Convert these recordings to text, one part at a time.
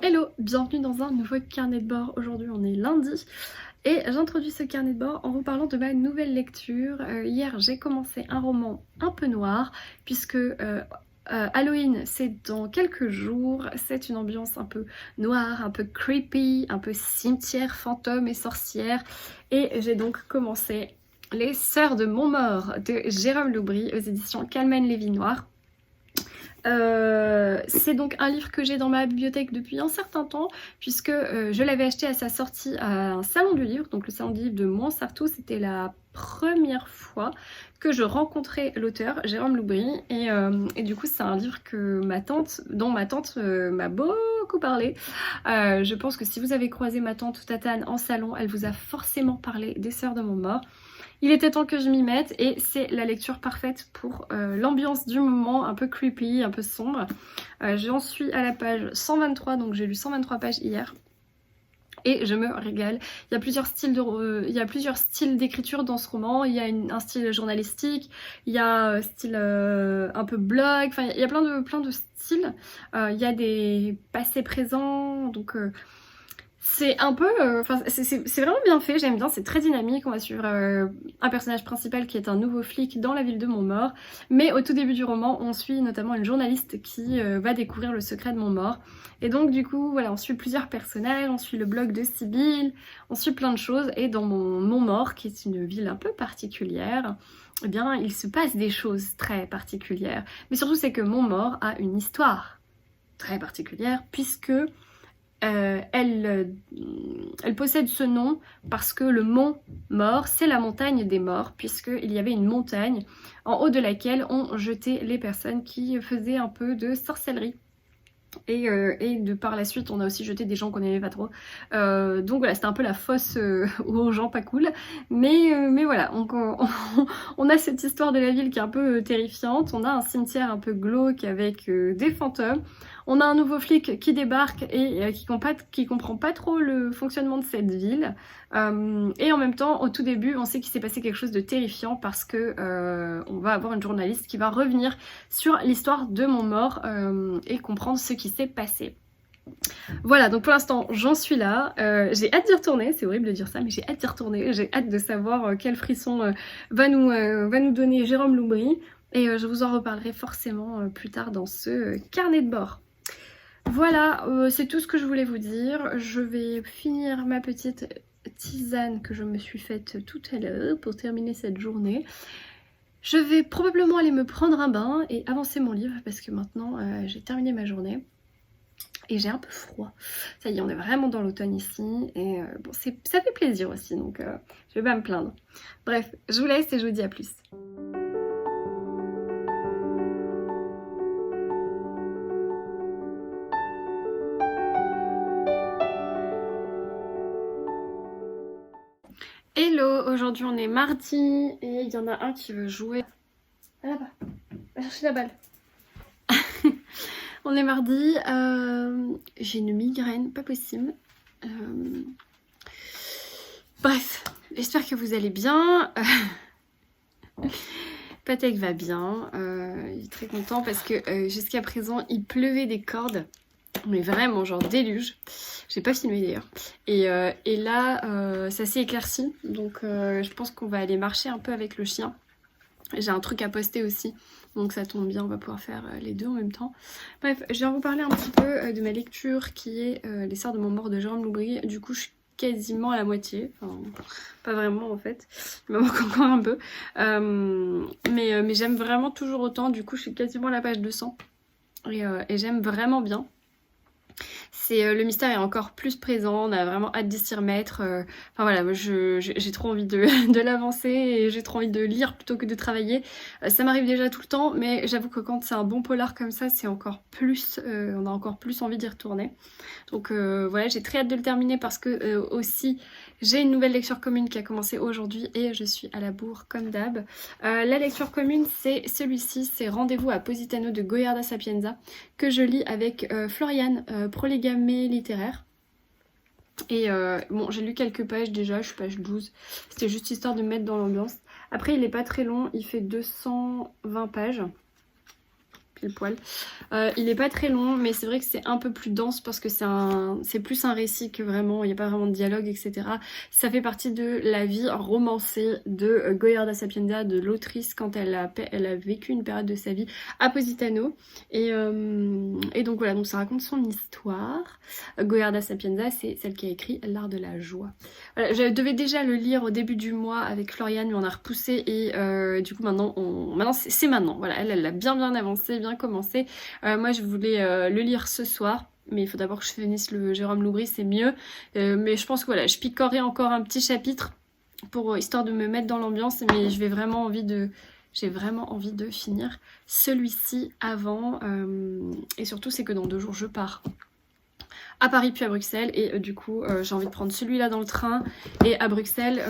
Hello, bienvenue dans un nouveau carnet de bord. Aujourd'hui on est lundi et j'introduis ce carnet de bord en vous parlant de ma nouvelle lecture. Hier j'ai commencé un roman un peu noir puisque Halloween c'est dans quelques jours. C'est une ambiance un peu noire, un peu creepy, un peu cimetière, fantôme et sorcière. Et j'ai donc commencé Les Sœurs de Montmort de Jérôme Loubry aux éditions Calmen Lévy Noir. C'est donc un livre que j'ai dans ma bibliothèque depuis un certain temps puisque je l'avais acheté à sa sortie à un salon du livre, donc le salon du livre de Montsartou. C'était la première fois que je rencontrais l'auteur Jérôme Loubry et du coup c'est un livre que dont ma tante m'a beaucoup parlé. Je pense que si vous avez croisé ma tante Tatane en salon, elle vous a forcément parlé des Sœurs de Montmort. Il était temps que je m'y mette et c'est la lecture parfaite pour l'ambiance du moment, un peu creepy, un peu sombre. J'en suis à la page 123, donc j'ai lu 123 pages hier. Et je me régale. Il y a plusieurs styles d'écriture dans ce roman. Il y a un style journalistique, il y a un style un peu blog, enfin il y a plein de styles. Il y a des passés-présents, donc... c'est un peu... c'est vraiment bien fait, j'aime bien, c'est très dynamique. On va suivre un personnage principal qui est un nouveau flic dans la ville de Montmort. Mais au tout début du roman, on suit notamment une journaliste qui va découvrir le secret de Montmort. Et donc du coup, voilà, on suit plusieurs personnages, on suit le blog de Sibylle, on suit plein de choses. Et dans Montmort, qui est une ville un peu particulière, eh bien, il se passe des choses très particulières. Mais surtout, c'est que Montmort a une histoire très particulière puisque... elle possède ce nom parce que le mont Mort, c'est la montagne des morts, puisqu'il y avait une montagne en haut de laquelle on jetait les personnes qui faisaient un peu de sorcellerie. Et de par la suite, on a aussi jeté des gens qu'on n'aimait pas trop. Donc voilà, c'était un peu la fosse aux gens pas cool. Mais voilà, on a cette histoire de la ville qui est un peu terrifiante. On a un cimetière un peu glauque avec des fantômes. On a un nouveau flic qui débarque et qui comprend pas trop le fonctionnement de cette ville. Et en même temps, au tout début, on sait qu'il s'est passé quelque chose de terrifiant parce que on va avoir une journaliste qui va revenir sur l'histoire de Montmort et comprendre ce qui s'est passé. Voilà, donc pour l'instant, j'en suis là. J'ai hâte d'y retourner, c'est horrible de dire ça, mais j'ai hâte d'y retourner. J'ai hâte de savoir quel frisson va nous donner Jérôme Loubry. Et je vous en reparlerai forcément plus tard dans ce carnet de bord. Voilà, c'est tout ce que je voulais vous dire. Je vais finir ma petite tisane que je me suis faite tout à l'heure pour terminer cette journée. Je vais probablement aller me prendre un bain et avancer mon livre parce que maintenant j'ai terminé ma journée et j'ai un peu froid. Ça y est, on est vraiment dans l'automne ici et bon, ça fait plaisir aussi, donc je vais pas me plaindre. Bref, je vous laisse et je vous dis à plus. Hello, aujourd'hui on est mardi et il y en a un qui veut jouer. Ah, là-bas, va chercher la balle. On est mardi, j'ai une migraine, pas possible. Bref, j'espère que vous allez bien. Patek va bien, il est très content parce que jusqu'à présent il pleuvait des cordes. Mais vraiment genre déluge. J'ai pas filmé d'ailleurs. Et là ça s'est éclairci. Donc je pense qu'on va aller marcher un peu avec le chien. J'ai un truc à poster aussi. Donc ça tombe bien, on va pouvoir faire les deux en même temps. Bref, je viens vous parler un petit peu de ma lecture qui est Les Sœurs de Montmort de Jérôme Loubry. Du coup je suis quasiment à la moitié. Enfin, pas vraiment en fait. Il me manque encore un peu. Mais j'aime vraiment toujours autant. Du coup je suis quasiment à la page 200. Et j'aime vraiment bien. Le mystère est encore plus présent, on a vraiment hâte d'y s'y remettre. Enfin voilà, j'ai trop envie de l'avancer et j'ai trop envie de lire plutôt que de travailler. Ça m'arrive déjà tout le temps, mais j'avoue que quand c'est un bon polar comme ça, c'est encore plus, on a encore plus envie d'y retourner. Donc voilà, j'ai très hâte de le terminer parce que aussi j'ai une nouvelle lecture commune qui a commencé aujourd'hui et je suis à la bourre comme d'hab. La lecture commune, c'est celui-ci, c'est Rendez-vous à Positano de Goyarda Sapienza que je lis avec Floriane, Prolégamé littéraire. Et bon, j'ai lu quelques pages déjà, je suis page 12. C'était juste histoire de me mettre dans l'ambiance. Après, il est pas très long, il fait 220 pages. pile poil. Il est pas très long, mais c'est vrai que c'est un peu plus dense parce que c'est plus un récit que vraiment, il n'y a pas vraiment de dialogue, etc. Ça fait partie de la vie romancée de Goiarda Sapienza, de l'autrice quand elle a vécu une période de sa vie à Positano. Et donc voilà, donc ça raconte son histoire. Goiarda Sapienza, c'est celle qui a écrit L'art de la joie. Voilà, je devais déjà le lire au début du mois avec Floriane, mais on a repoussé et du coup maintenant c'est maintenant. Voilà, elle a bien avancé, bien commencé. Moi je voulais le lire ce soir. Mais il faut d'abord que je finisse le Jérôme Loubry, c'est mieux. Mais je pense que voilà, je picorerai encore un petit chapitre pour histoire de me mettre dans l'ambiance. Mais j'ai vraiment envie de finir celui-ci avant. Et surtout, c'est que dans 2 jours, je pars à Paris puis à Bruxelles. Et du coup, j'ai envie de prendre celui-là dans le train et à Bruxelles.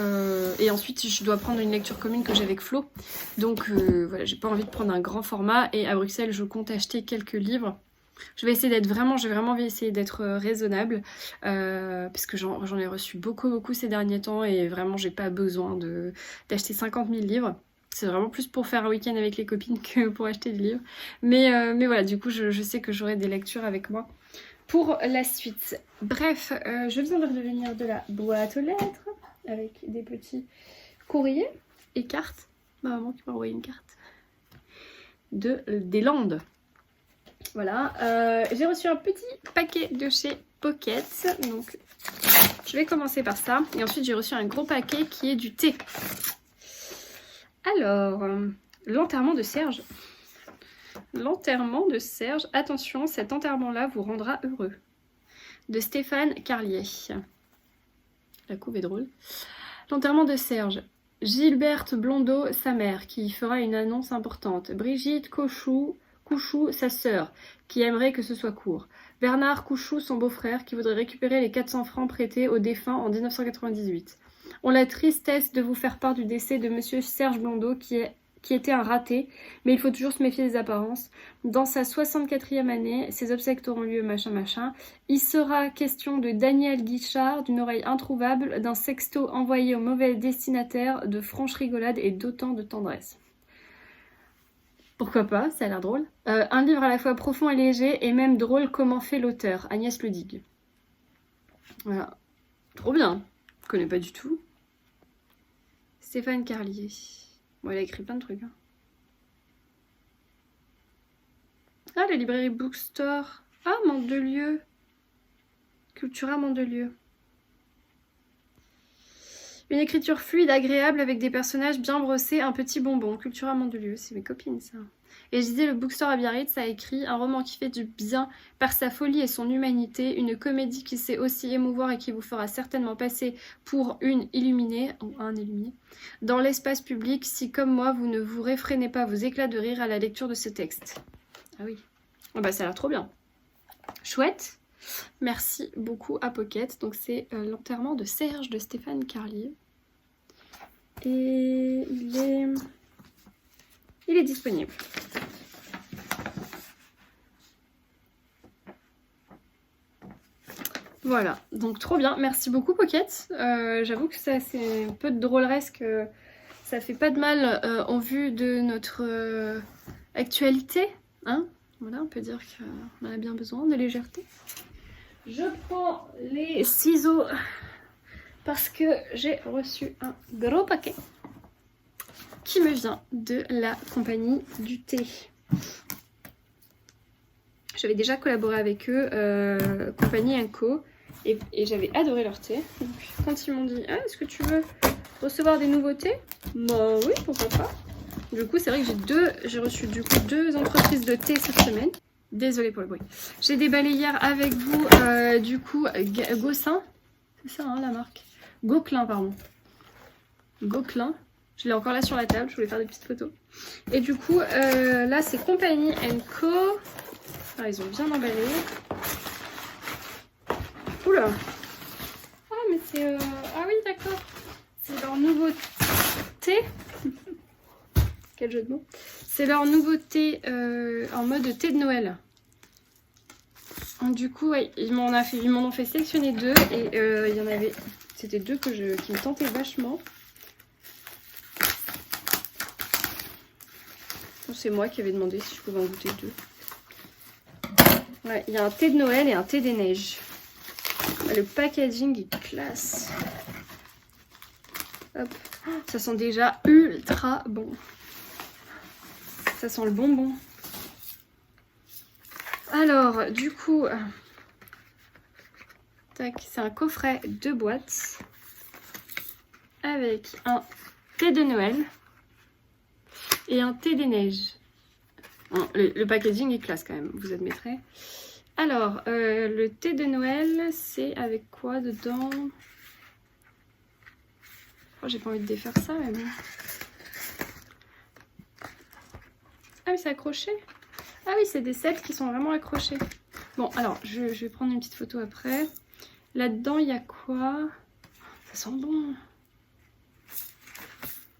Et ensuite, je dois prendre une lecture commune que j'ai avec Flo. Donc voilà, j'ai pas envie de prendre un grand format. Et à Bruxelles, je compte acheter quelques livres. Je vais essayer j'ai vraiment essayé d'être raisonnable parce que j'en ai reçu beaucoup ces derniers temps et vraiment j'ai pas besoin d'acheter 50 000 livres. C'est vraiment plus pour faire un week-end avec les copines que pour acheter des livres. Mais voilà, du coup je sais que j'aurai des lectures avec moi pour la suite. Bref, je viens de revenir de la boîte aux lettres avec des petits courriers et cartes. Ma maman qui m'a envoyé une carte des Landes. Voilà, j'ai reçu un petit paquet de chez Pocket, donc je vais commencer par ça. Et ensuite j'ai reçu un gros paquet qui est du thé. Alors, l'enterrement de Serge. L'enterrement de Serge, attention, cet enterrement-là vous rendra heureux. De Stéphane Carlier. La couve est drôle. L'enterrement de Serge. Gilberte Blondeau, sa mère, qui fera une annonce importante. Brigitte Couchou, sa sœur, qui aimerait que ce soit court. Bernard Couchou, son beau-frère, qui voudrait récupérer les 400 francs prêtés aux défunts en 1998. On a la tristesse de vous faire part du décès de monsieur Serge Blondeau, qui était un raté, mais il faut toujours se méfier des apparences. Dans sa 64e année, ses obsèques auront lieu, machin. Il sera question de Daniel Guichard, d'une oreille introuvable, d'un sexto envoyé au mauvais destinataire, de franche rigolade et d'autant de tendresse. Pourquoi pas, ça a l'air drôle. Un livre à la fois profond et léger, et même drôle comme en fait l'auteur, Agnès Ledigue. Voilà. Trop bien. Je connais pas du tout. Stéphane Carlier. Bon, il a écrit plein de trucs. Hein. Ah, la librairie Bookstore. Ah, Mandelieu. Cultura Mandelieu. Une écriture fluide, agréable, avec des personnages bien brossés, un petit bonbon. Cultura Mandelieu, c'est mes copines, ça. Et je disais, le Bookstore à Biarritz a écrit un roman qui fait du bien par sa folie et son humanité, une comédie qui sait aussi émouvoir et qui vous fera certainement passer pour une illuminée, ou un illuminé, dans l'espace public, si comme moi, vous ne vous réfrénez pas vos éclats de rire à la lecture de ce texte. Ah oui. Oh bah ça a l'air trop bien. Chouette. Merci beaucoup à Pocket. Donc c'est l'enterrement de Serge de Stéphane Carlier. Et il est disponible. Voilà, donc trop bien. Merci beaucoup Pocket. J'avoue que ça c'est un peu de drôleresque. Ça fait pas de mal en vue de notre actualité. Hein, voilà, on peut dire qu'on a bien besoin de légèreté. Je prends les ciseaux parce que j'ai reçu un gros paquet qui me vient de la compagnie du thé. J'avais déjà collaboré avec eux, Compagnie & Co. Et j'avais adoré leur thé. Donc, quand ils m'ont dit ah, est-ce que tu veux recevoir des nouveautés? Bah oui, pourquoi pas. Du coup, c'est vrai que j'ai reçu du coup 2 entreprises de thé cette semaine. Désolée pour le bruit. J'ai déballé hier avec vous, du coup, Gossin. C'est ça, hein, la marque. Gauquelin, pardon. Gauquelin. Je l'ai encore là sur la table, je voulais faire des petites photos. Et du coup, là, c'est Compagnie & Co. Ah, ils ont bien emballé. Oula. Ah, mais c'est... Ah oui, d'accord. C'est leur nouveau thé. Quel jeu de mots. C'est leur nouveau thé en mode thé de Noël. Du coup, ouais, ils m'en ont fait sélectionner 2 et il y en avait... C'était 2 qui me tentaient vachement. C'est moi qui avais demandé si je pouvais en goûter 2. Ouais, il y a un thé de Noël et un thé des neiges. Le packaging est classe. Hop. Ça sent déjà ultra bon. Ça sent le bonbon. Alors, du coup, tac, c'est un coffret 2 boîtes avec un thé de Noël et un thé des neiges. Le packaging est classe quand même, vous admettrez. Alors, le thé de Noël, c'est avec quoi dedans? Oh, j'ai pas envie de défaire ça, mais bon. Ah, mais c'est accroché. Ah oui, c'est des sets qui sont vraiment accrochés. Bon, alors, je vais prendre une petite photo après. Là-dedans, il y a quoi? Ça sent bon.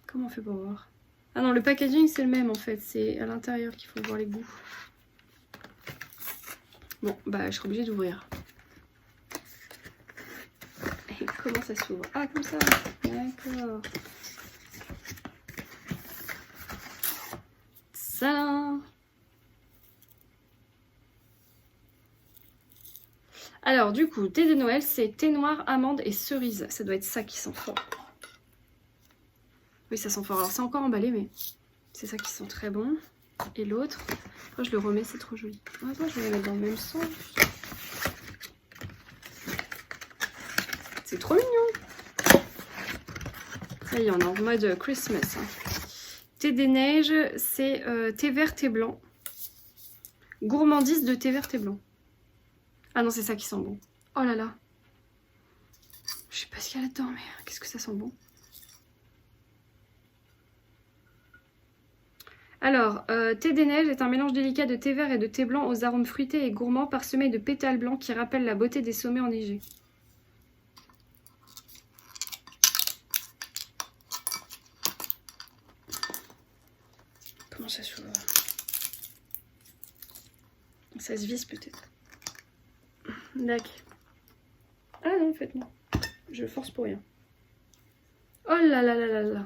Comment on fait pour voir? Ah non, le packaging, c'est le même, en fait. C'est à l'intérieur qu'il faut voir les goûts. Bon, bah, je serai obligée d'ouvrir. Et comment ça s'ouvre? Ah, comme ça. D'accord. Ça. Alors, du coup, thé de Noël, c'est thé noir, amande et cerise. Ça doit être ça qui sent fort. Oui, ça sent fort. Alors, c'est encore emballé, mais c'est ça qui sent très bon. Et l'autre, oh, je le remets, c'est trop joli. Oh, attends, je vais le mettre dans le même sens. C'est trop mignon. Ça y est, on est en mode Christmas. Thé des neiges, c'est thé vert, thé blanc. Gourmandise de thé vert, thé blanc. Ah non, c'est ça qui sent bon. Oh là là. Je sais pas ce qu'il y a là-dedans, mais qu'est-ce que ça sent bon. Alors, thé des neiges est un mélange délicat de thé vert et de thé blanc aux arômes fruités et gourmands parsemés de pétales blancs qui rappellent la beauté des sommets enneigés. Comment ça s'ouvre? Ça se visse peut-être. D'accord. Ah non, en fait non. Je force pour rien. Oh là là là là là.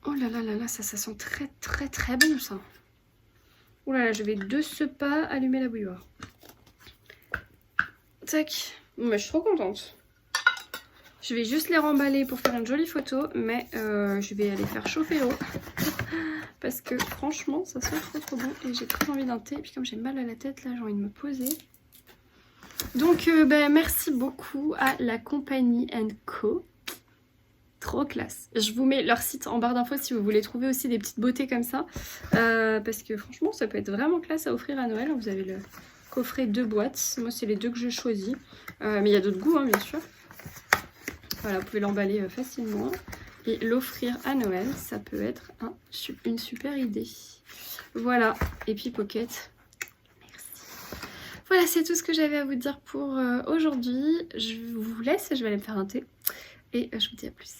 Oh là là là là, ça sent très très très bon ça. Oh là là, je vais de ce pas allumer la bouilloire. Tac. Bon, bah, je suis trop contente. Je vais juste les remballer pour faire une jolie photo, mais je vais aller faire chauffer l'eau. Parce que franchement, ça sent trop trop bon et j'ai très envie d'un thé. Et puis comme j'ai mal à la tête, là j'ai envie de me poser. Donc merci beaucoup à la compagnie Co. Trop classe. Je vous mets leur site en barre d'infos si vous voulez trouver aussi des petites beautés comme ça. Parce que franchement, ça peut être vraiment classe à offrir à Noël. Vous avez le coffret 2 boîtes. Moi, c'est les 2 que je choisis. Mais il y a d'autres goûts, hein, bien sûr. Voilà, vous pouvez l'emballer facilement. Et l'offrir à Noël, ça peut être une super idée. Voilà. Et puis Pocket. Merci. Voilà, c'est tout ce que j'avais à vous dire pour aujourd'hui. Je vous laisse, je vais aller me faire un thé. Et je vous dis à plus.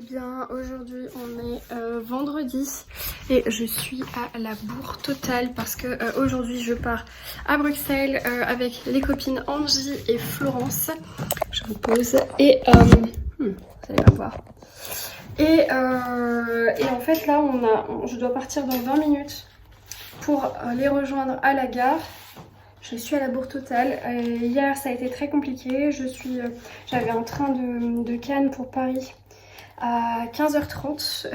Bien, aujourd'hui on est vendredi et je suis à la bourre totale parce que aujourd'hui je pars à Bruxelles avec les copines Angie et Florence. Je vous pose et vous allez pas voir. Et en fait là je dois partir dans 20 minutes pour les rejoindre à la gare. Je suis à la bourre totale. Hier ça a été très compliqué. J'avais un train de Cannes pour Paris à 15h30.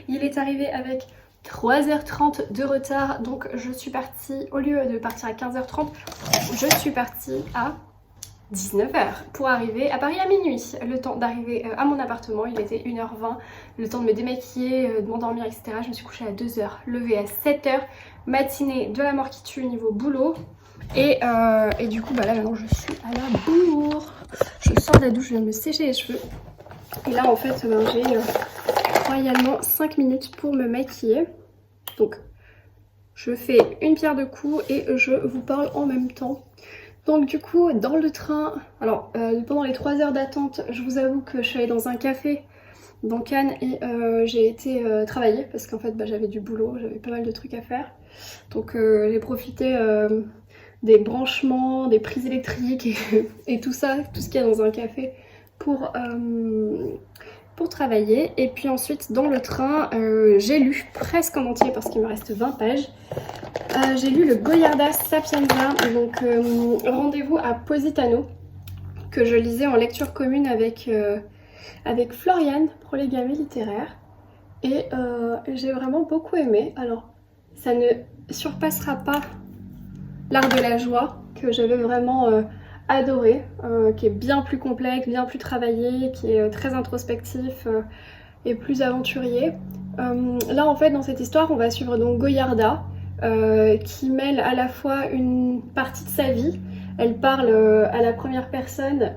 Il est arrivé avec 3h30 de retard, donc je suis partie, au lieu de partir à 15h30, je suis partie à 19h pour arriver à Paris à minuit. Le temps d'arriver à mon appartement, il était 1h20, le temps de me démaquiller, de m'endormir, etc. Je me suis couchée à 2h, levée à 7h, matinée de la mort qui tue niveau boulot. Et du coup, bah là maintenant je suis à la bourre. Je sors de la douche, je viens de me sécher les cheveux. Et là en fait, j'ai royalement 5 minutes pour me maquiller. Donc je fais une pierre de coups et je vous parle en même temps. Donc du coup dans le train, alors pendant les 3 heures d'attente, je vous avoue que je suis allée dans un café dans Cannes et j'ai été travailler parce qu'en fait j'avais du boulot, j'avais pas mal de trucs à faire. Donc j'ai profité des branchements, des prises électriques et tout ça, tout ce qu'il y a dans un café pour travailler. Et puis ensuite dans le train, j'ai lu presque en entier parce qu'il me reste 20 pages. J'ai lu le Goyarda Sapienza, donc Rendez-vous à Positano, que je lisais en lecture commune avec Floriane pour les gamets littéraires. Et j'ai vraiment beaucoup aimé. Alors, ça ne surpassera pas L'Art de la joie, que j'avais vraiment adoré, qui est bien plus complexe, bien plus travaillé, qui est très introspectif et plus aventurier. Là, en fait, dans cette histoire, on va suivre donc Goyarda, qui mêle à la fois une partie de sa vie. Elle parle à la première personne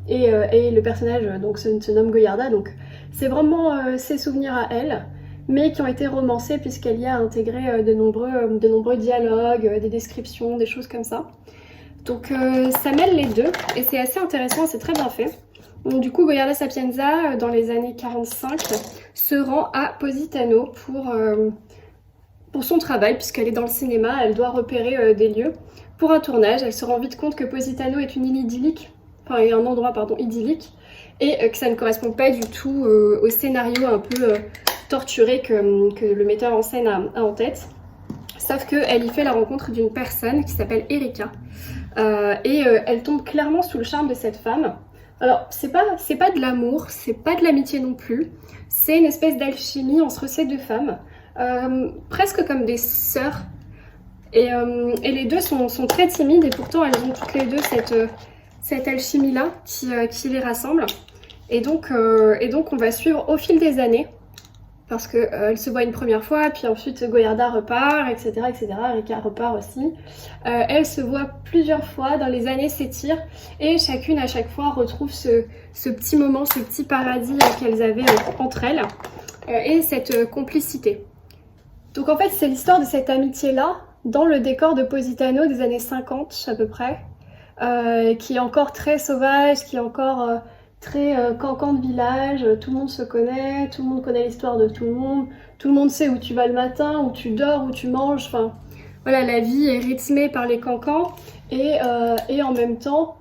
et le personnage donc se nomme Goyarda, donc c'est vraiment ses souvenirs à elle, mais qui ont été romancés puisqu'elle y a intégré de nombreux dialogues, des descriptions, des choses comme ça. Donc ça mêle les deux et c'est assez intéressant, c'est très bien fait. Donc, du coup, Goyarda Sapienza, dans les années 45, se rend à Positano pour son travail, puisqu'elle est dans le cinéma, elle doit repérer des lieux pour un tournage. Elle se rend vite compte que Positano est une île idyllique, enfin un endroit idyllique, et que ça ne correspond pas du tout au scénario un peu torturé que le metteur en scène a en tête. Sauf qu'elle y fait la rencontre d'une personne qui s'appelle Erika, et elle tombe clairement sous le charme de cette femme. Alors c'est pas de l'amour, c'est pas de l'amitié non plus, c'est une espèce d'alchimie entre ces deux femmes. Presque comme des sœurs, et les deux sont très timides et pourtant elles ont toutes les deux cette alchimie là qui les rassemble, et donc on va suivre au fil des années parce que elles se voient une première fois, puis ensuite Goyarda repart, etc. Erika repart aussi. Elles se voient plusieurs fois, dans les années s'étirent et chacune à chaque fois retrouve ce petit moment, ce petit paradis qu'elles avaient entre elles, et cette complicité. Donc en fait c'est l'histoire de cette amitié-là dans le décor de Positano des années 50 à peu près, qui est encore très sauvage, qui est encore très cancan de village, tout le monde se connaît, tout le monde connaît l'histoire de tout le monde sait où tu vas le matin, où tu dors, où tu manges, enfin voilà, la vie est rythmée par les cancans et en même temps,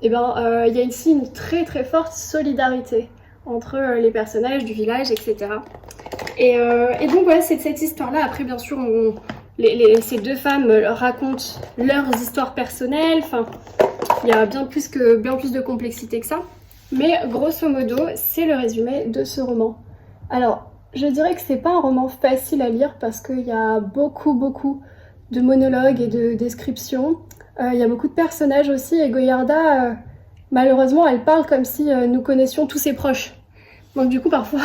il y a ici une très très forte solidarité entre les personnages du village, etc. Et donc voilà, c'est cette histoire-là. Après, bien sûr, ces deux femmes racontent leurs histoires personnelles. Enfin, il y a bien plus de complexité que ça. Mais grosso modo, c'est le résumé de ce roman. Alors, je dirais que c'est pas un roman facile à lire parce qu'il y a beaucoup de monologues et de descriptions. Il y a beaucoup de personnages aussi, et Goyarda, malheureusement, elle parle comme si nous connaissions tous ses proches. Donc du coup, parfois,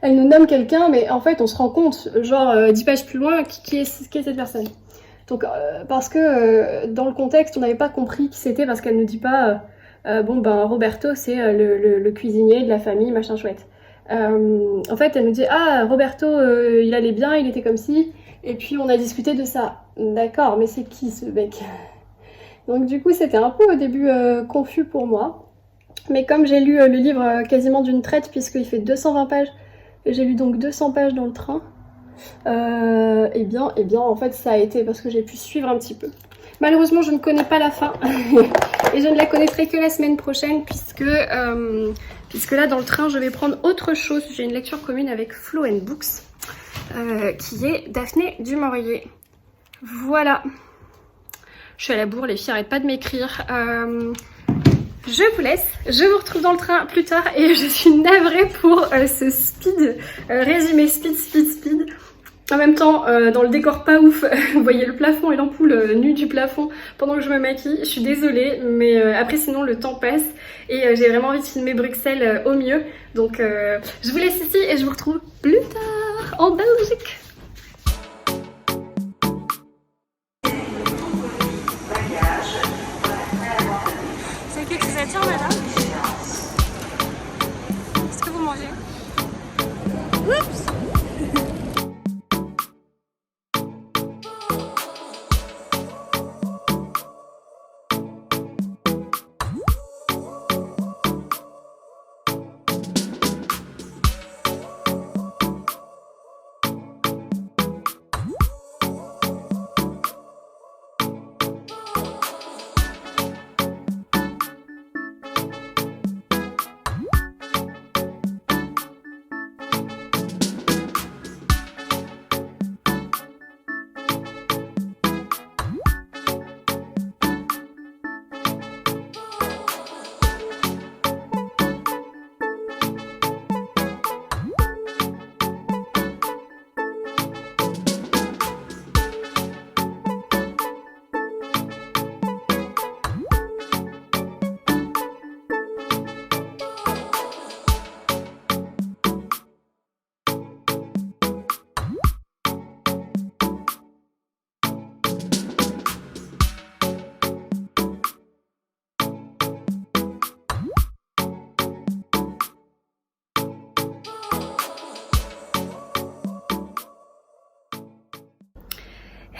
elle nous nomme quelqu'un, mais en fait, on se rend compte, genre 10 pages plus loin, qui est cette personne. Donc, parce que dans le contexte, on n'avait pas compris qui c'était, parce qu'elle ne dit pas Roberto, c'est le cuisinier de la famille, machin chouette. En fait, elle nous dit Roberto, il allait bien, il était comme ci, et puis on a discuté de ça. D'accord, mais c'est qui ce mec? Donc du coup, c'était un peu au début confus pour moi. Mais comme j'ai lu le livre quasiment d'une traite, puisqu'il fait 220 pages, et j'ai lu donc 200 pages dans le train, et bien en fait ça a été parce que j'ai pu suivre un petit peu. Malheureusement je ne connais pas la fin, et je ne la connaîtrai que la semaine prochaine, puisque là dans le train je vais prendre autre chose. J'ai une lecture commune avec Flow & Books, qui est Daphné du Maurier. Voilà. Je suis à la bourre, les filles arrêtent pas de m'écrire. Je vous laisse, je vous retrouve dans le train plus tard, et je suis navrée pour ce speed, résumé speed. En même temps, dans le décor pas ouf, vous voyez le plafond et l'ampoule nue du plafond pendant que je me maquille. Je suis désolée, mais après sinon le temps passe et j'ai vraiment envie de filmer Bruxelles au mieux. Donc je vous laisse ici et je vous retrouve plus tard en Belgique. C'est que tu attires, madame? Est-ce que vous mangez? Oups!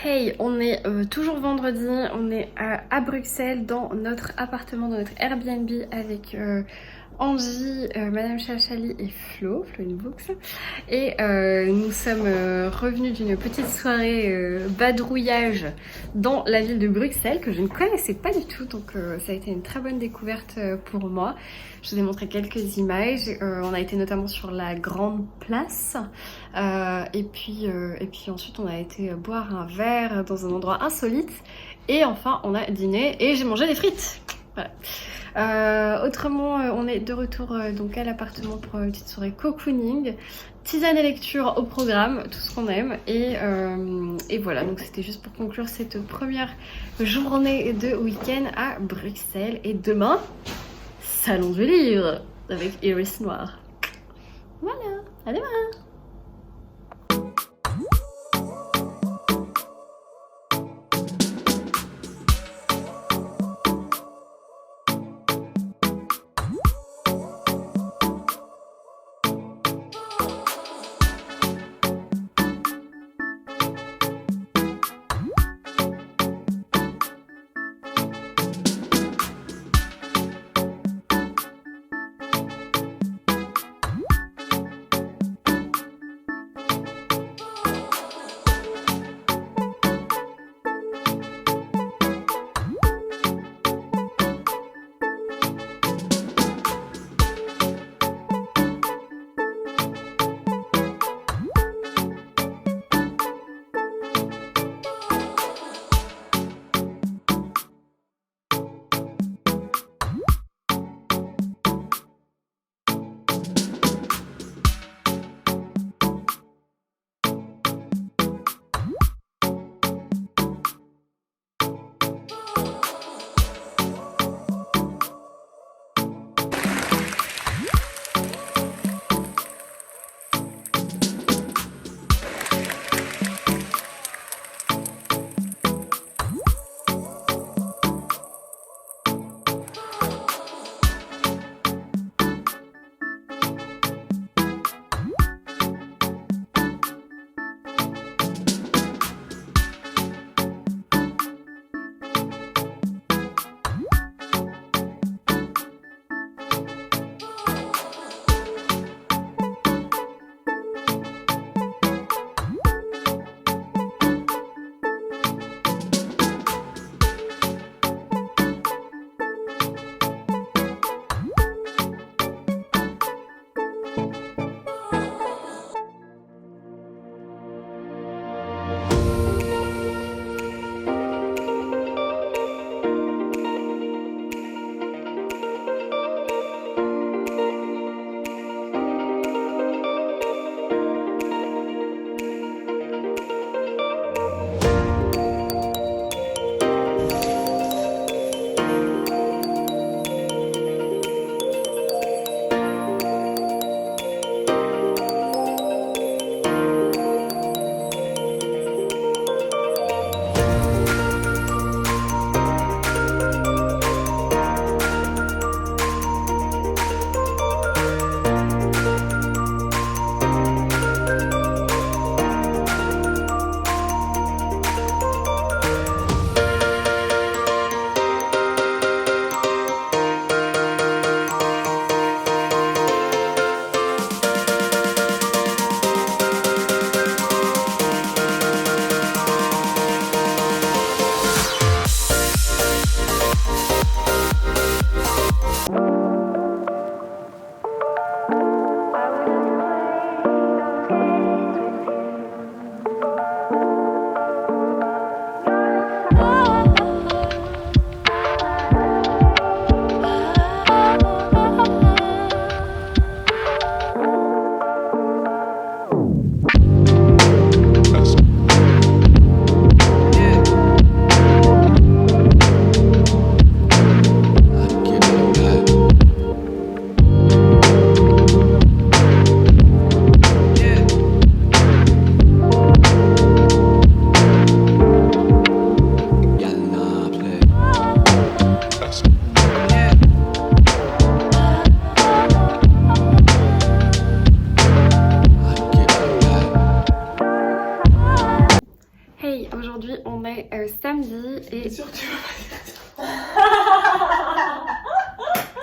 Hey, on est toujours vendredi, on est à Bruxelles dans notre appartement, dans notre Airbnb avec Angie, Madame Chachali et Flo in Books. Et nous sommes revenus d'une petite soirée badrouillage dans la ville de Bruxelles que je ne connaissais pas du tout, donc ça a été une très bonne découverte pour moi. Je vous ai montré quelques images, on a été notamment sur la grande place et puis ensuite on a été boire un verre dans un endroit insolite et enfin on a dîné et j'ai mangé des frites. Voilà. Autrement, on est de retour donc à l'appartement pour une petite soirée cocooning, tisane et lecture au programme, tout ce qu'on aime. Et voilà, donc c'était juste pour conclure cette première journée de week-end à Bruxelles. Et demain, salon du livre avec Iris Noir. Voilà, à demain!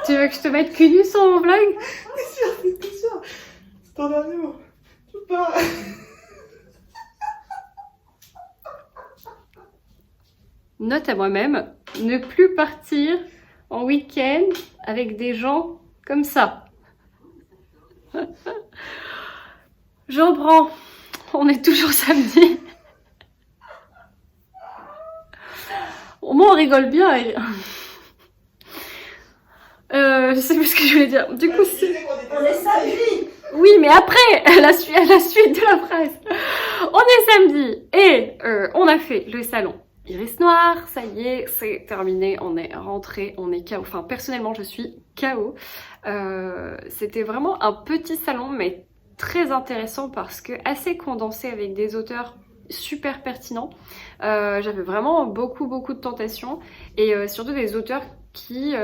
Tu veux que je te mette cul nu sur mon vlog? C'est sûr. C'est ton dernier mot. Je peux pas. Note à moi-même, ne plus partir en week-end avec des gens comme ça. J'en prends. On est toujours samedi. Au moins on rigole bien. Je sais plus ce que je voulais dire. Du coup, On est samedi. oui, mais après, la suite de la phrase. On est samedi et on a fait le salon Iris Noir. Ça y est, c'est terminé. On est rentré, on est KO. Enfin, personnellement, je suis KO. C'était vraiment un petit salon, mais très intéressant parce que assez condensé avec des auteurs super pertinents. J'avais vraiment beaucoup de tentations et surtout des auteurs qui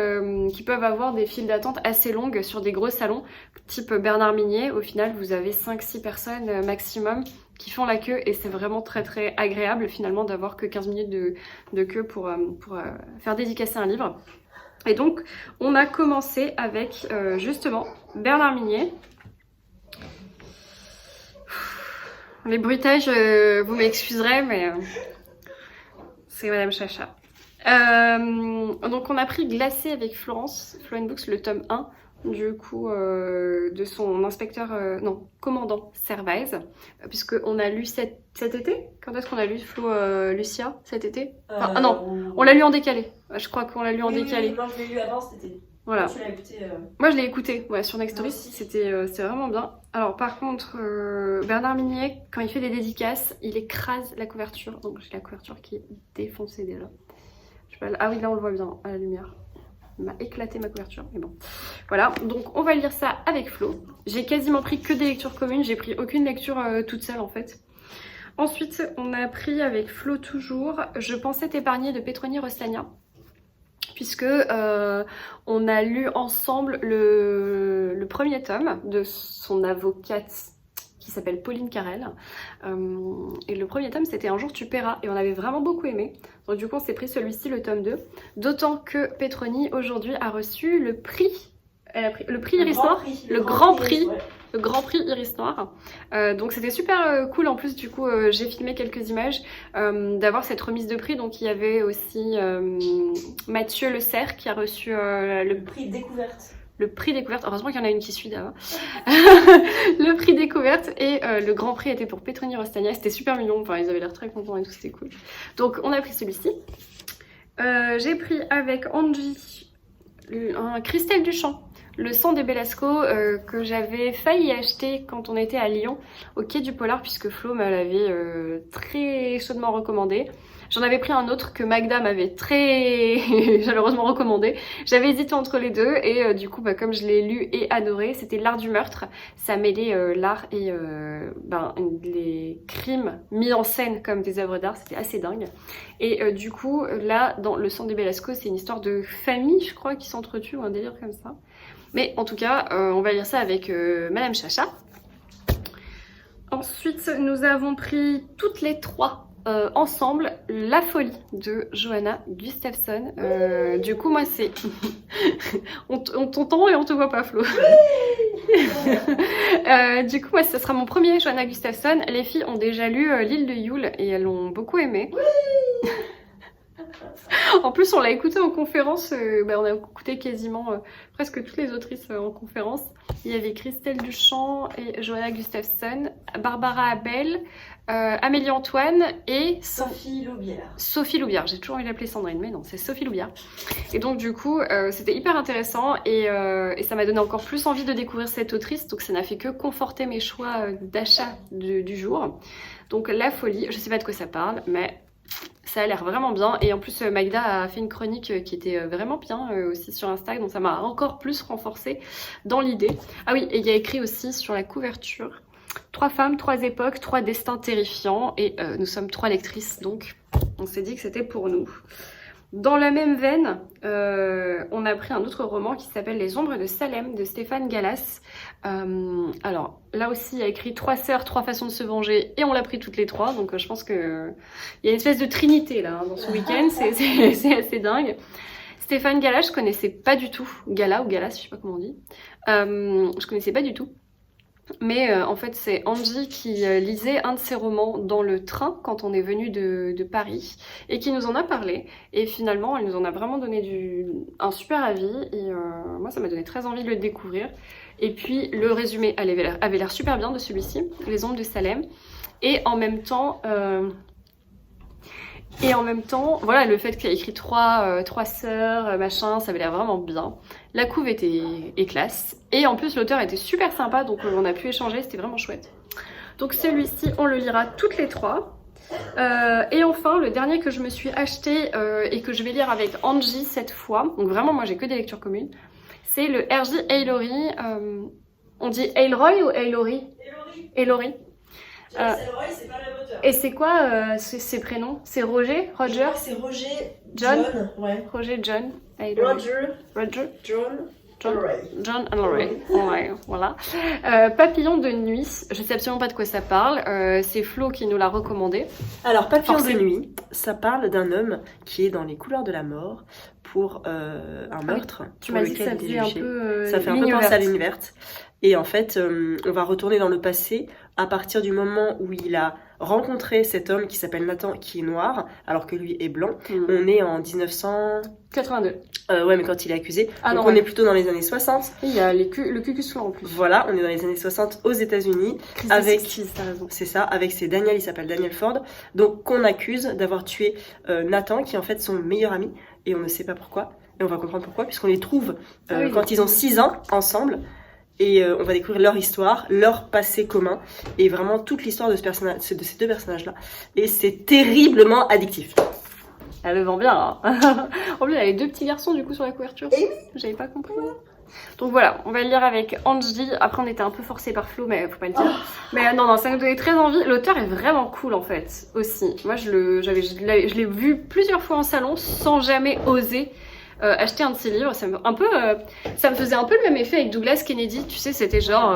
peuvent avoir des files d'attente assez longues sur des gros salons, type Bernard Minier. Au final, vous avez 5-6 personnes maximum qui font la queue et c'est vraiment très agréable finalement d'avoir que 15 minutes de queue pour faire dédicacer un livre. Et donc, on a commencé avec justement Bernard Minier. Les bruitages, vous m'excuserez, mais c'est Madame Chacha. Donc on a pris Glacé avec Florence Books, le tome 1 du coup de son inspecteur, commandant Servaise, puisque on a lu cet été. Quand est-ce qu'on a lu Flo, Lucia cet été? Enfin, ah non, on l'a lu en décalé. Je crois qu'on l'a lu en décalé. Oui, non, je l'ai lu avant cet été. Voilà. Tu l'as écouté Moi je l'ai écouté, ouais, sur Nextory, c'était vraiment bien. Alors par contre, Bernard Minier, quand il fait des dédicaces, il écrase la couverture. Donc j'ai la couverture qui est défoncée déjà. Ah oui, là on le voit bien à la lumière. Il m'a éclaté ma couverture, mais bon. Voilà, donc on va lire ça avec Flo. J'ai quasiment pris que des lectures communes, j'ai pris aucune lecture toute seule en fait. Ensuite, on a pris avec Flo toujours Je pensais t'épargner de Petroni Rostagna. Puisque on a lu ensemble le premier tome de son avocate qui s'appelle Pauline Carrel. Et le premier tome, c'était Un jour tu paieras. Et on avait vraiment beaucoup aimé. Donc du coup, on s'est pris celui-ci, le tome 2. D'autant que Petroni, aujourd'hui, a reçu le prix. Elle a pris le prix Iris Noir. Le grand prix. Ouais. Le Grand Prix Iris Noir. Donc c'était super cool. En plus, du coup, j'ai filmé quelques images d'avoir cette remise de prix. Donc il y avait aussi Mathieu Le Serre qui a reçu le prix découverte. Le prix découverte, heureusement qu'il y en a une qui suit d'abord. Le prix découverte et le grand prix était pour Petroni Rostagna. C'était super mignon, enfin ils avaient l'air très contents et tout, c'était cool. Donc on a pris celui-ci. J'ai pris avec Angie un Christelle Duchamp, Le sang des Belasco, que j'avais failli acheter quand on était à Lyon au quai du Polar puisque Flo me l'avait très chaudement recommandé. J'en avais pris un autre que Magda m'avait très chaleureusement recommandé. J'avais hésité entre les deux et du coup comme je l'ai lu et adoré, c'était L'art du meurtre. Ça mêlait l'art et les crimes mis en scène comme des œuvres d'art, c'était assez dingue. Et du coup là dans Le sang des Belasco, c'est une histoire de famille je crois qui s'entretue ou un délire comme ça. Mais en tout cas on va lire ça avec Madame Chacha. Ensuite nous avons pris toutes les trois ensemble La folie de Johanna Gustafsson. Du coup moi c'est on t'entend et on te voit pas Flo. Du coup moi ça sera mon premier Johanna Gustafsson. Les filles ont déjà lu L'île de Yule et elles l'ont beaucoup aimé. En plus on l'a écouté en conférence, on a écouté quasiment presque toutes les autrices en conférence. Il y avait Christelle Duchamp et Johanna Gustafsson, Barbara Abel, Amélie Antoine et Sophie Loubière. Sophie Loubière, j'ai toujours envie de l'appeler Sandrine, mais non, c'est Sophie Loubière. Et donc du coup, c'était hyper intéressant et ça m'a donné encore plus envie de découvrir cette autrice. Donc ça n'a fait que conforter mes choix d'achat du jour. Donc La folie, je sais pas de quoi ça parle, mais ça a l'air vraiment bien. Et en plus, Magda a fait une chronique qui était vraiment bien aussi sur Insta, donc ça m'a encore plus renforcée dans l'idée. Ah oui, et il y a écrit aussi sur la couverture 3 femmes, 3 époques, 3 destins terrifiants. Et nous sommes 3 lectrices, donc on s'est dit que c'était pour nous. Dans la même veine, on a pris un autre roman qui s'appelle Les ombres de Salem de Stéphane Gallas. Alors là aussi il y a écrit 3 sœurs, 3 façons de se venger et on l'a pris toutes les 3. Donc je pense qu'il y a une espèce de trinité là dans ce week-end, c'est assez dingue. Stéphane Gala, je connaissais pas du tout. Gala ou Galas, je sais pas comment on dit. Je connaissais pas du tout. Mais en fait, c'est Angie qui lisait un de ses romans dans le train quand on est venu de Paris et qui nous en a parlé. Et finalement, elle nous en a vraiment donné un super avis. Et moi, ça m'a donné très envie de le découvrir. Et puis, le résumé avait l'air super bien de celui-ci, Les Ombres de Salem. Et en même temps, voilà, le fait qu'il a écrit trois sœurs, machin, ça avait l'air vraiment bien. La couve était classe. Et en plus, l'auteur était super sympa, donc on a pu échanger, c'était vraiment chouette. Donc celui-ci, on le lira toutes les trois. Et enfin, le dernier que je me suis acheté et que je vais lire avec Angie cette fois, donc vraiment, moi j'ai que des lectures communes, c'est le R.J. Ailory. On dit Aylroy ou Ailory? Ailory. C'est Roy, c'est pas la moteur. Et c'est quoi ses prénoms? C'est Roger? Roger? C'est Roger. John? Ouais. Roger, John, Ailory. Roger. John and Lorraine. Oui. Ouais, voilà. Papillon de nuit, je sais absolument pas de quoi ça parle. C'est Flo qui nous l'a recommandé. Alors, Papillon de Forcément. nuit, ça parle d'un homme qui est dans les couloirs de la mort pour un meurtre. Tu pour m'as dit que lequel ça il est faisait un jugé. peu. Ça fait un peu ligne penser à verte. ligne verte. Et en fait, on va retourner dans le passé à partir du moment où il a rencontré cet homme qui s'appelle Nathan, qui est noir, alors que lui est blanc. On est en 1900... 82. Ouais, mais quand il est accusé. Ah donc non, on ouais. est plutôt dans les années 60. Il y a le Cucus Clan en plus. Voilà, on est dans les années 60 aux États-Unis. Chris Avec, Sixties, t'as raison. c'est ça, avec ses Daniel, il s'appelle Daniel Ford, donc qu'on accuse d'avoir tué Nathan, qui est en fait son meilleur ami, et on ne sait pas pourquoi. Et on va comprendre pourquoi, puisqu'on les trouve oui, quand ils ont 6 ans ensemble. Et on va découvrir leur histoire, leur passé commun, et vraiment toute l'histoire de ces deux personnages-là. Et c'est terriblement addictif. Elle le vend bien. Hein. En plus, il y a les deux petits garçons du coup sur la couverture. Eh oui. J'avais pas compris. Donc voilà, on va le lire avec Angie. Après, on était un peu forcé par Flo, mais faut pas le dire. Mais non, ça nous donnait très envie. L'auteur est vraiment cool en fait, aussi. Moi, je l'ai vu plusieurs fois en salon sans jamais oser acheter un de ses livres. Ça me faisait un peu le même effet avec Douglas Kennedy. Tu sais, c'était genre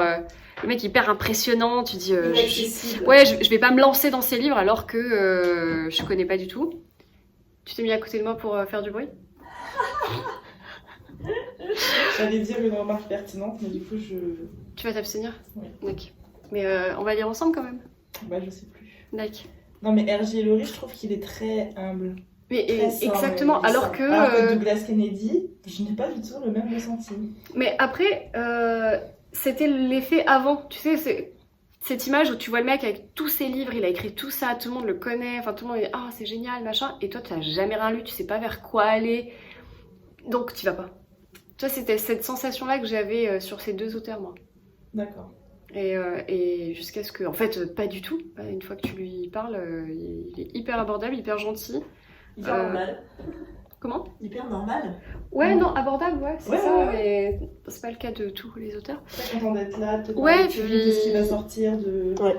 le mec hyper impressionnant. Tu dis, je vais pas me lancer dans ses livres alors que je connais pas du tout. Tu t'es mis à côté de moi pour faire du bruit? J'allais dire une remarque pertinente, mais du coup, Tu vas t'abstenir? Oui. D'accord. Mais on va lire ensemble quand même. Bah, je sais plus. D'accord. Non, mais R.J. Ailory, je trouve qu'il est très humble. Mais Très sobre, exactement, il est alors sobre. que. Alors que Douglas Kennedy, je n'ai pas du tout le même ressenti. Mais après, c'était l'effet avant. Tu sais, c'est cette image où tu vois le mec avec tous ses livres, il a écrit tout ça, tout le monde le connaît, enfin tout le monde dit ah c'est génial, machin, et toi tu n'as jamais rien lu, tu sais pas vers quoi aller, donc tu vas pas. Tu vois, c'était cette sensation-là que j'avais sur ces deux auteurs, moi. D'accord. Et jusqu'à ce que, en fait, pas du tout. Une fois que tu lui parles, il est hyper abordable, hyper gentil. Hyper normal. Comment? Hyper normal. Ouais, non, abordable, ouais, c'est Ouais, ça, ouais. mais c'est pas le cas de tous les auteurs. Très content d'être là, de te Ouais, parler puis- de ce qui va sortir, de... Ouais.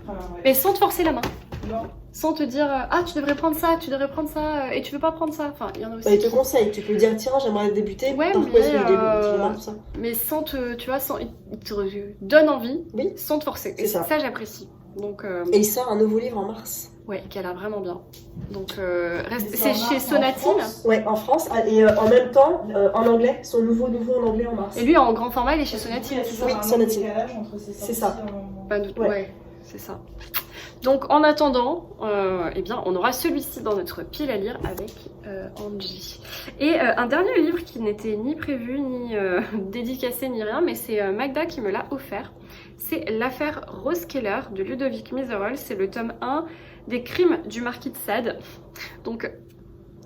Enfin, ouais. Mais sans te forcer la main. Non. Sans te dire ah tu devrais prendre ça, et tu veux pas prendre ça. Enfin, il y en a aussi. Bah, il te conseille, tu peux dire tiens j'aimerais débuter, Ouais, par quoi est-ce que je mais, débute, tu démarres tout ça. Mais sans te, tu vois, il te donne envie, Oui. sans te forcer. C'est Et ça. ça j'apprécie. Donc Et il sort un nouveau livre en mars. ouais, qui a l'air vraiment bien. Donc Il c'est sort chez en Sonatine. France. Ouais, en France, et en même temps en anglais, son nouveau en anglais en mars. Et lui en grand format, il est chez Parce que Sonatine, il y a c'est ça? Oui, un Sonatine. décalage entre ces C'est sorties ça. en- Pas de doute. Ouais. Ouais, c'est ça. Donc en attendant, eh bien, on aura celui-ci dans notre pile à lire avec Angie. Et un dernier livre qui n'était ni prévu, ni dédicacé, ni rien, mais c'est Magda qui me l'a offert. C'est L'affaire Rose Keller de Ludovic Miserol. C'est le tome 1 des crimes du marquis de Sade. Donc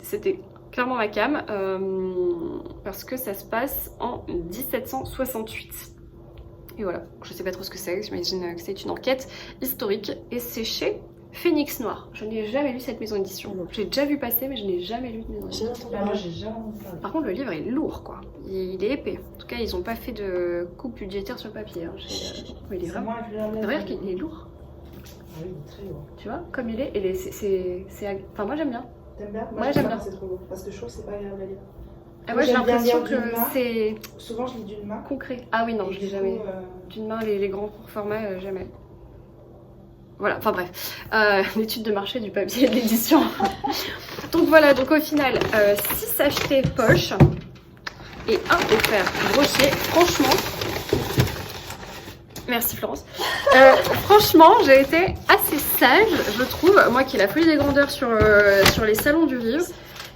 c'était clairement ma came, parce que ça se passe en 1768. Et voilà, je sais pas trop ce que c'est, j'imagine que c'est une enquête historique et c'est chez Phénix Noir. Je n'ai jamais lu cette maison d'édition. J'ai déjà vu passer, mais je n'ai jamais lu de maison J'ai d'édition. entendu Bah, moi, parler. j'ai jamais entendu parler. Par contre, le livre est lourd, quoi. Il est épais. En tout cas, ils n'ont pas fait de coupe budgétaire sur le papier. Hein. Il est C'est vraiment. moins agréable. Regarde qu'il est lourd, Ah oui, il est très lourd. tu vois, comme il est. Et Enfin, moi j'aime bien. T'aimes bien? Ouais, j'aime bien. C'est trop lourd. Parce que je trouve que c'est pas agréable à lire. Ah Moi, ouais, j'ai j'aime bien l'impression lire d'une que main. c'est Souvent, je lis d'une main. concret. Ah oui, non, Et je du l'ai coup, jamais. D'une main, les grands formats, jamais. Voilà, enfin bref, l'étude de marché du papier et de l'édition. Donc voilà, donc au final, 6 achetés poche et 1 offert brochet. Franchement, merci Florence. Franchement, j'ai été assez sage, je trouve. Moi qui ai la folie des grandeurs sur les salons du livre,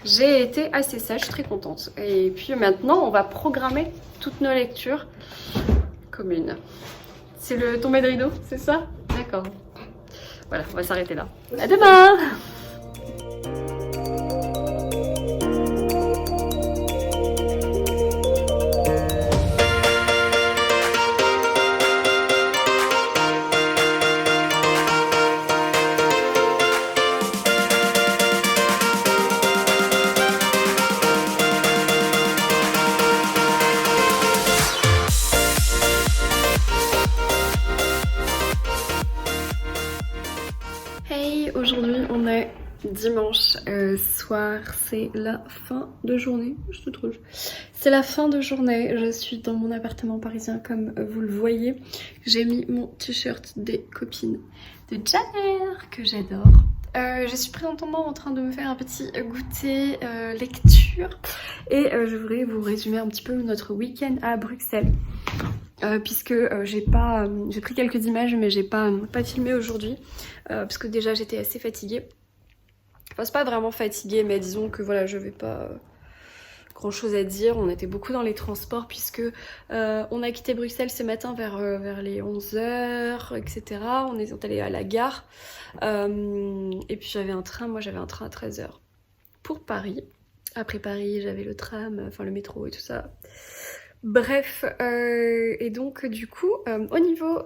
j'ai été assez sage, je suis très contente. Et puis maintenant, on va programmer toutes nos lectures communes. C'est le tombé de rideau, c'est ça? D'accord. Voilà, on va s'arrêter là. À demain! Hey, aujourd'hui on est dimanche soir, c'est la fin de journée, je te trouve. C'est la fin de journée, je suis dans mon appartement parisien comme vous le voyez. J'ai mis mon t-shirt des copines de Janer que j'adore. Je suis présentement en train de me faire un petit goûter lecture et je voudrais vous résumer un petit peu notre week-end à Bruxelles. Puisque j'ai pris quelques images mais j'ai pas filmé aujourd'hui parce que déjà j'étais assez fatiguée. Enfin c'est pas vraiment fatiguée mais disons que voilà, je vais pas grand chose à dire. On était beaucoup dans les transports puisque on a quitté Bruxelles ce matin vers les 11h, etc. On est allé à la gare et puis j'avais un train à 13h pour Paris. Après Paris j'avais le tram, enfin le métro et tout ça. Bref, et donc du coup, au niveau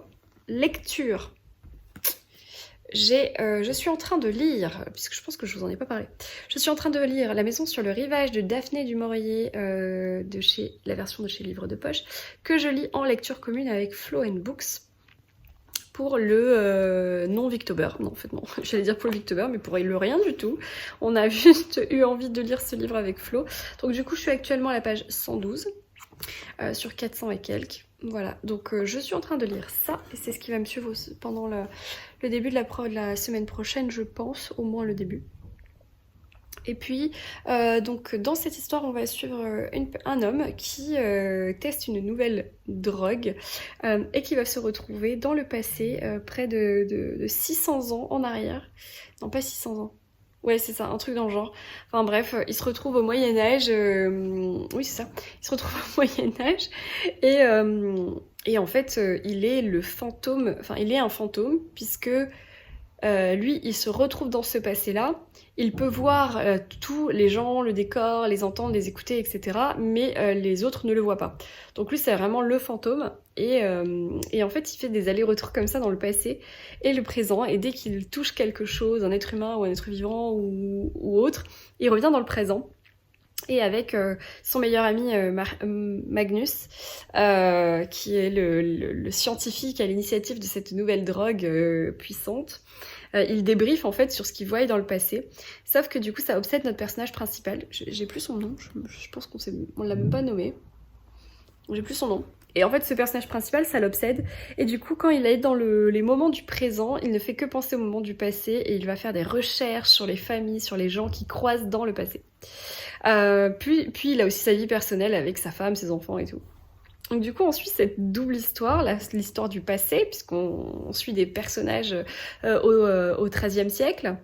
lecture, je suis en train de lire, puisque je pense que je vous en ai pas parlé, je suis en train de lire La maison sur le rivage de Daphné du Maurier, la version de chez Livre de Poche, que je lis en lecture commune avec Flow & Books, pour le non-Victober. Non, en fait non, j'allais dire pour le Victober, mais pour le rien du tout. On a juste eu envie de lire ce livre avec Flo. Donc du coup, je suis actuellement à la page 112. Sur 400 et quelques. Voilà, donc je suis en train de lire ça et c'est ce qui va me suivre pendant le début de la semaine prochaine, je pense, au moins le début. Et puis, donc dans cette histoire, on va suivre un homme qui teste une nouvelle drogue et qui va se retrouver dans le passé, près de 600 ans en arrière. Non, pas 600 ans. Ouais, c'est ça, un truc dans le genre. Enfin bref, il se retrouve au Moyen-Âge. Oui, c'est ça. Il se retrouve au Moyen-Âge. Et en fait, il est le fantôme. Enfin, il est un fantôme, puisque lui, il se retrouve dans ce passé-là. Il peut voir tous les gens, le décor, les entendre, les écouter, etc. Mais les autres ne le voient pas. Donc lui, c'est vraiment le fantôme. Et en fait, il fait des allers-retours comme ça dans le passé et le présent. Et dès qu'il touche quelque chose, un être humain ou un être vivant ou autre, il revient dans le présent. Et avec son meilleur ami Magnus, qui est le scientifique à l'initiative de cette nouvelle drogue puissante, il débriefe en fait sur ce qu'il voit dans le passé. Sauf que du coup, ça obsède notre personnage principal. J'ai plus son nom, je pense qu'on l'a même pas nommé. J'ai plus son nom. Et en fait, ce personnage principal, ça l'obsède. Et du coup, quand il est dans les moments du présent, il ne fait que penser aux moments du passé et il va faire des recherches sur les familles, sur les gens qui croisent dans le passé. Puis il a aussi sa vie personnelle avec sa femme, ses enfants et tout. Donc du coup, on suit cette double histoire, l'histoire du passé, puisqu'on suit des personnages au XIIIe siècle,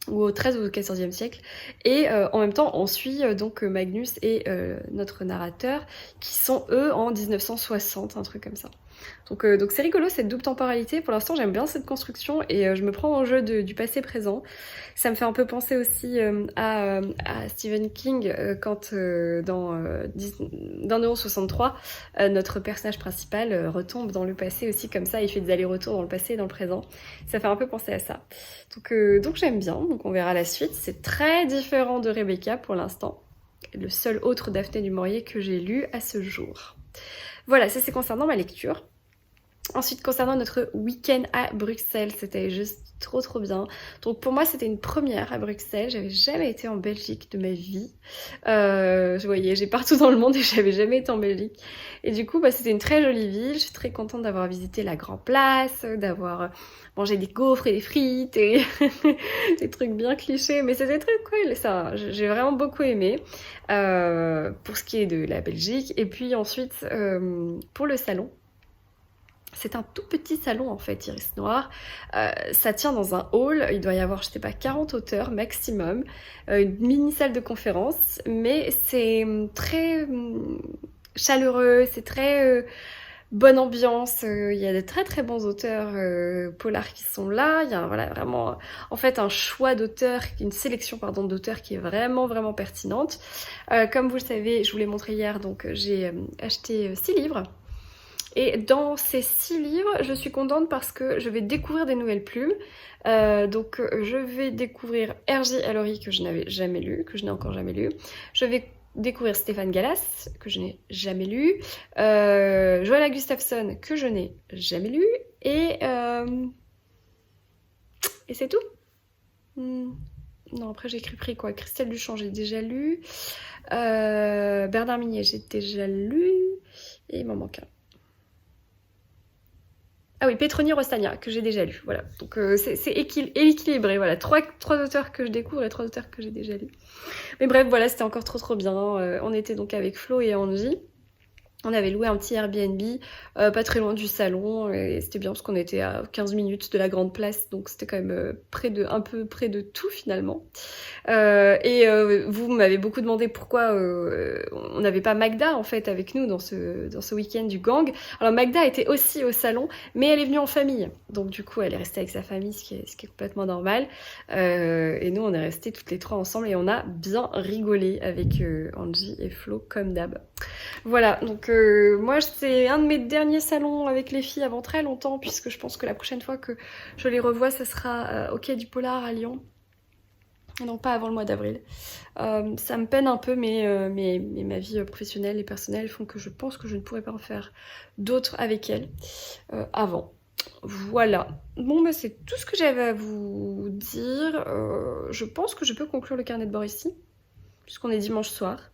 ou au XIIIe ou au XIVe siècle, et en même temps, on suit donc Magnus et notre narrateur, qui sont eux en 1960, un truc comme ça. Donc c'est rigolo cette double temporalité. Pour l'instant, j'aime bien cette construction et je me prends au jeu du passé-présent. Ça me fait un peu penser aussi à Stephen King quand dans 63, notre personnage principal retombe dans le passé aussi comme ça. Il fait des allers-retours dans le passé et dans le présent. Ça fait un peu penser à ça. Donc j'aime bien. Donc on verra la suite. C'est très différent de Rebecca pour l'instant. Le seul autre Daphné du Maurier que j'ai lu à ce jour. Voilà, ça c'est concernant ma lecture. Ensuite, concernant notre week-end à Bruxelles, c'était juste trop bien. Donc pour moi, c'était une première à Bruxelles. J'avais jamais été en Belgique de ma vie. Je voyais, j'ai partout dans le monde et j'avais jamais été en Belgique. Et du coup, c'était une très jolie ville. Je suis très contente d'avoir visité la Grand Place, d'avoir mangé des gaufres et des frites et des trucs bien clichés. Mais c'était très cool, ça. J'ai vraiment beaucoup aimé pour ce qui est de la Belgique. Et puis ensuite, pour le salon. C'est un tout petit salon en fait, Iris Noir. Ça tient dans un hall, il doit y avoir, je sais pas, 40 auteurs maximum. Une mini salle de conférence, mais c'est très chaleureux, c'est très bonne ambiance. Il y a de très bons auteurs polars qui sont là. Il y a voilà, vraiment en fait un choix d'auteurs, une sélection pardon d'auteurs qui est vraiment pertinente. Comme vous le savez, je vous l'ai montré hier, donc j'ai acheté 6 livres. Et dans ces 6 livres, je suis contente parce que je vais découvrir des nouvelles plumes. Donc je vais découvrir R.J. Ellory que je n'avais jamais lu, que je n'ai encore jamais lu. Je vais découvrir Stéphane Gallas, que je n'ai jamais lu. Johanna Gustafsson, que je n'ai jamais lu. Et c'est tout. Non, après j'ai pris quoi? Christelle Duchamp, j'ai déjà lu. Bernard Minier, j'ai déjà lu. Et il m'en manque un. Ah oui, Petroni Rostagna, que j'ai déjà lu, voilà. Donc c'est équilibré, voilà. 3 auteurs que je découvre et 3 auteurs que j'ai déjà lus. Mais bref, voilà, c'était encore trop bien. On était donc avec Flo et Angie. On avait loué un petit Airbnb, pas très loin du salon, et c'était bien parce qu'on était à 15 minutes de la grande place, donc c'était quand même un peu près de tout finalement. Vous m'avez beaucoup demandé pourquoi on n'avait pas Magda en fait avec nous dans ce week-end du gang. Alors Magda était aussi au salon, mais elle est venue en famille, donc du coup elle est restée avec sa famille, ce qui est complètement normal. Et nous on est restés toutes les 3 ensemble et on a bien rigolé avec Angie et Flo comme d'hab. Voilà, donc moi c'est un de mes derniers salons avec les filles avant très longtemps, puisque je pense que la prochaine fois que je les revois, ça sera au Quai du Polar à Lyon. Non, pas avant le mois d'avril. Ça me peine un peu, mais ma vie professionnelle et personnelle font que je pense que je ne pourrai pas en faire d'autres avec elles avant. Voilà. Bon, c'est tout ce que j'avais à vous dire. Je pense que je peux conclure le carnet de bord ici, puisqu'on est dimanche soir.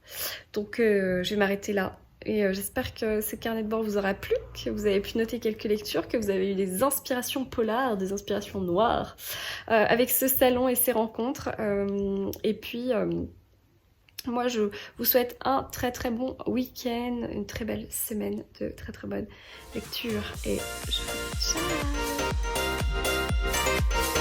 Donc je vais m'arrêter là. Et j'espère que ce carnet de bord vous aura plu, que vous avez pu noter quelques lectures, que vous avez eu des inspirations polars, des inspirations noires avec ce salon et ces rencontres. Et puis, moi, je vous souhaite un très bon week-end, une très belle semaine de très bonne lecture. Et je vous dis ciao!